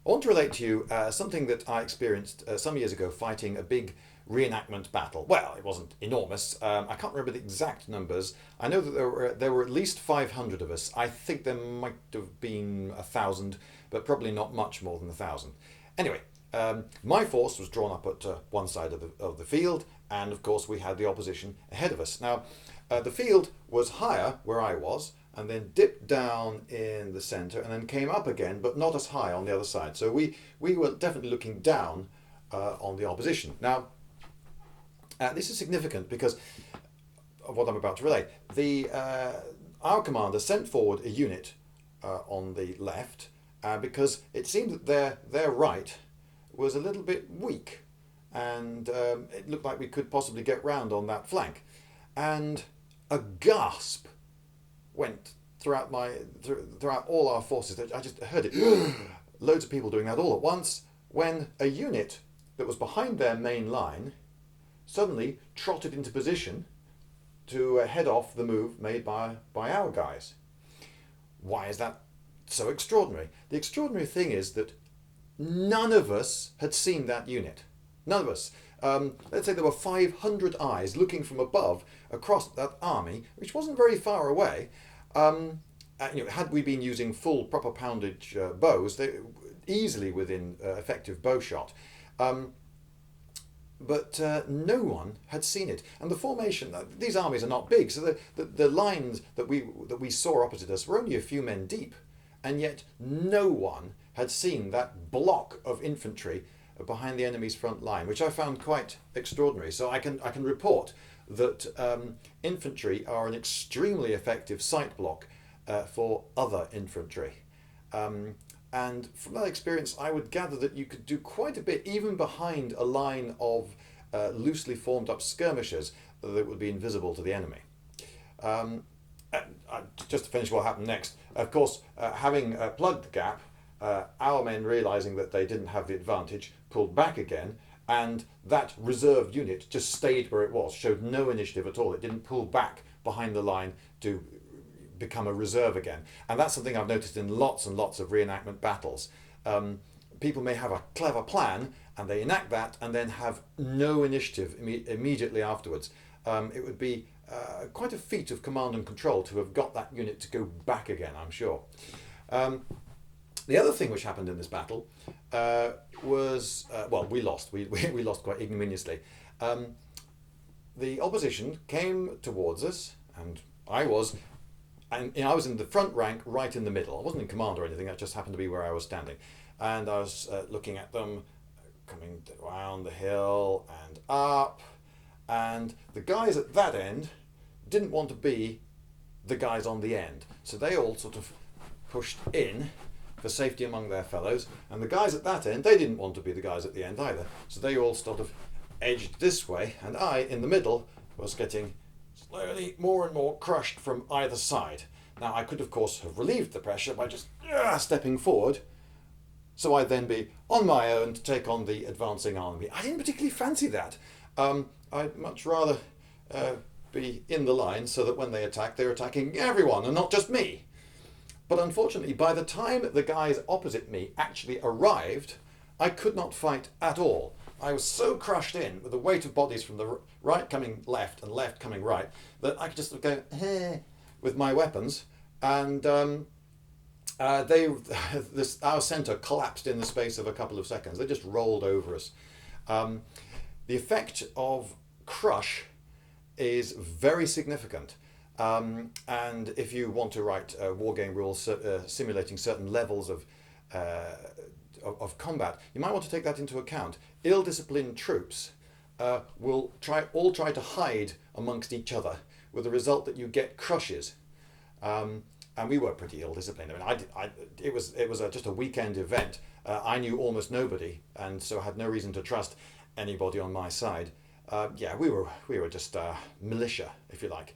I want to relate to you something that I experienced some years ago fighting a big reenactment battle. Well, it wasn't enormous. I can't remember the exact numbers. I know that there were at least 500 of us. I think there might have been 1,000, but probably not much more than 1,000. Anyway, my force was drawn up at one side of the field, and of course we had the opposition ahead of us. Now, the field was higher where I was, and then dipped down in the centre, and then came up again, but not as high on the other side. So we were definitely looking down on the opposition. Now, this is significant because of what I'm about to relate. Our commander sent forward a unit on the left because it seemed that their right was a little bit weak, and it looked like we could possibly get round on that flank. And a gasp went throughout all our forces. I just heard it. Loads of people doing that all at once, when a unit that was behind their main line suddenly trotted into position to head off the move made by our guys. Why is that so extraordinary? The extraordinary thing is that none of us had seen that unit. None of us. Let's say there were 500 eyes looking from above across that army, which wasn't very far away. Had we been using full proper poundage bows, they easily within effective bow shot. But no one had seen it. And the formation, these armies are not big, so the lines that we saw opposite us were only a few men deep, and yet no one had seen that block of infantry behind the enemy's front line, which I found quite extraordinary. So I can report that infantry are an extremely effective sight block for other infantry. And from that experience, I would gather that you could do quite a bit, even behind a line of loosely formed up skirmishers that would be invisible to the enemy. Just to finish what happened next, of course, having plugged the gap, our men, realising that they didn't have the advantage, pulled back again, and that reserve unit just stayed where it was, showed no initiative at all. It didn't pull back behind the line to become a reserve again. And that's something I've noticed in lots and lots of reenactment battles. People may have a clever plan and they enact that and then have no initiative immediately afterwards. It would be quite a feat of command and control to have got that unit to go back again, I'm sure. The other thing which happened in this battle was, we lost. We lost quite ignominiously. The opposition came towards us, and I was in the front rank, right in the middle. I wasn't in command or anything. That just happened to be where I was standing, and I was looking at them coming down the hill and up, and the guys at that end didn't want to be the guys on the end, so they all sort of pushed in for safety among their fellows, and the guys at that end, they didn't want to be the guys at the end either, so they all sort of edged this way, and I, in the middle, was getting slowly more and more crushed from either side. Now, I could, of course, have relieved the pressure by just stepping forward, so I'd then be on my own to take on the advancing army. I didn't particularly fancy that. I'd much rather be in the line so that when they attack, they're attacking everyone and not just me. But unfortunately, by the time the guys opposite me actually arrived, I could not fight at all. I was so crushed in with the weight of bodies from the right coming left and left coming right that I could just go with my weapons, and our centre collapsed in the space of a couple of seconds. They just rolled over us. The effect of crush is very significant. And if you want to write wargame rules simulating certain levels of combat, you might want to take that into account. Ill-disciplined troops will try to hide amongst each other, with the result that you get crushes. And we were pretty ill-disciplined. I mean, it was just a weekend event. I knew almost nobody, and so had no reason to trust anybody on my side. We were just militia, if you like.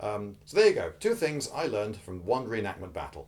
So there you go. Two things I learned from one reenactment battle.